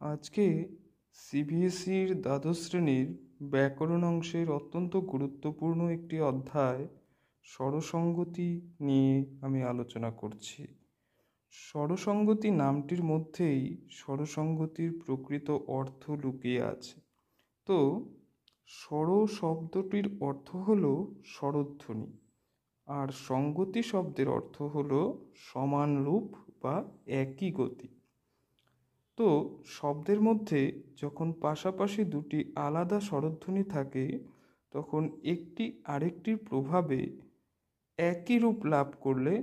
আজকে সিবিএসইর দ্বাদশ শ্রেণীর ব্যাকরণ অংশের অত্যন্ত গুরুত্বপূর্ণ একটি অধ্যায় স্বরসঙ্গতি নিয়ে আমি আলোচনা করছি। স্বরসঙ্গতি নামটির মধ্যেই স্বরসঙ্গতির প্রকৃত অর্থ লুকিয়ে আছে। তো স্বর শব্দটির অর্থ হলো স্বরধ্বনি, আর সঙ্গতি শব্দের অর্থ হলো সমান রূপ বা একই গতি। তো শব্দের মধ্যে যখন পাশাপাশি দুটি আলাদা স্বরধ্বনি থাকে তখন একটি আরেকটির প্রভাবে একই রূপ লাভ করলে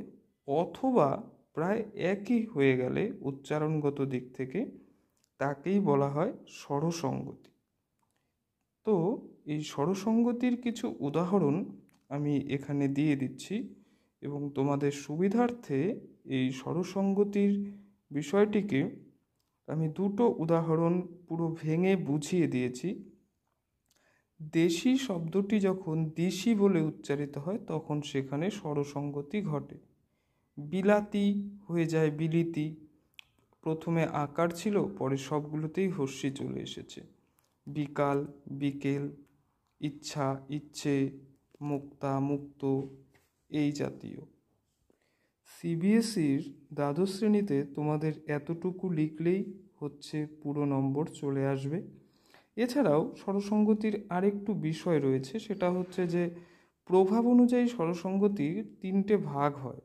অথবা প্রায় একই হয়ে গেলে উচ্চারণগত দিক থেকে তাকেই বলা হয় স্বরসঙ্গতি। তো এই স্বরসঙ্গতির কিছু উদাহরণ আমি এখানে দিয়ে দিচ্ছি এবং তোমাদের সুবিধার্থে এই স্বরসঙ্গতির বিষয়টিকে আমি দুটো উদাহরণ পুরো ভেঙে বুঝিয়ে দিয়েছি। দেশি শব্দটি যখন দেশি বলে উচ্চারিত হয় তখন সেখানে স্বরসঙ্গতি ঘটে। বিলাতি হয়ে যায় বিলিতি, প্রথমে আকার ছিল, পরে সবগুলোতেই হর্ষি চলে এসেছে। বিকাল বিকেল, ইচ্ছা ইচ্ছে, মুক্তা মুক্ত, এই জাতীয়। সিবিএসইর দ্বাদশ শ্রেণীতে তোমাদের এতটুকু লিখলেই হচ্ছে পুরো নম্বর চলে আসবে। এছাড়াও স্বরসঙ্গতির আরেকটু বিষয় রয়েছে, সেটা হচ্ছে যে প্রভাব অনুযায়ী স্বরসঙ্গতির তিনটে ভাগ হয়,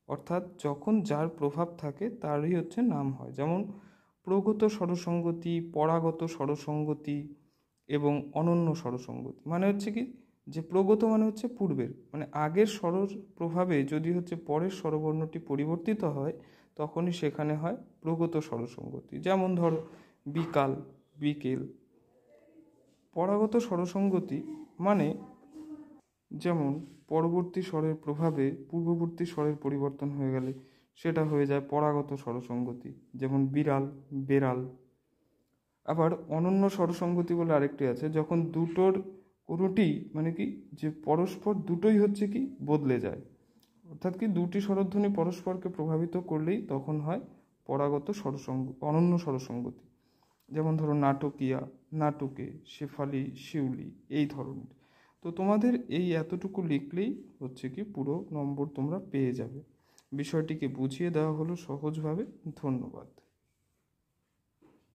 অর্থাৎ যখন যার প্রভাব থাকে তারই হচ্ছে নাম হয়। যেমন প্রগত স্বরসঙ্গতি, পরাগত স্বরসঙ্গতি এবং অনন্য স্বরসঙ্গতি। মানে হচ্ছে কি, যে প্রগত মানে হচ্ছে পূর্বের, মানে আগের স্বরের প্রভাবে যদি হচ্ছে পরের স্বরবর্ণটি পরিবর্তিত হয় তখনই সেখানে হয় প্রগত স্বরসঙ্গতি। যেমন ধরো বিকাল বিকেল। পরাগত স্বরসঙ্গতি মানে যেমন পরবর্তী স্বরের প্রভাবে পূর্ববর্তী স্বরের পরিবর্তন হয়ে গেলে সেটা হয়ে যায় পরাগত স্বরসঙ্গতি, যেমন বিড়াল বেড়াল। আবার অনন্য স্বরসঙ্গতি বলে আরেকটি আছে, যখন দুটোর কোনোটি মানে কি, যে পরস্পর দুটোই হচ্ছে কি বদলে যায়, অর্থাৎ কি দুটি স্বরধ্বনি পরস্পরকে প্রভাবিত করলেই তখন হয় পরাগত অনন্য স্বরসঙ্গতি। যেমন ধরো নাটকিয়া নাটকে, শেফালি শিউলি, এই ধরনের। তো তোমাদের এই এতটুকু লিখলেই হচ্ছে কি পুরো নম্বর তোমরা পেয়ে যাবে। বিষয়টিকে বুঝিয়ে দেওয়া হলো সহজভাবে। ধন্যবাদ।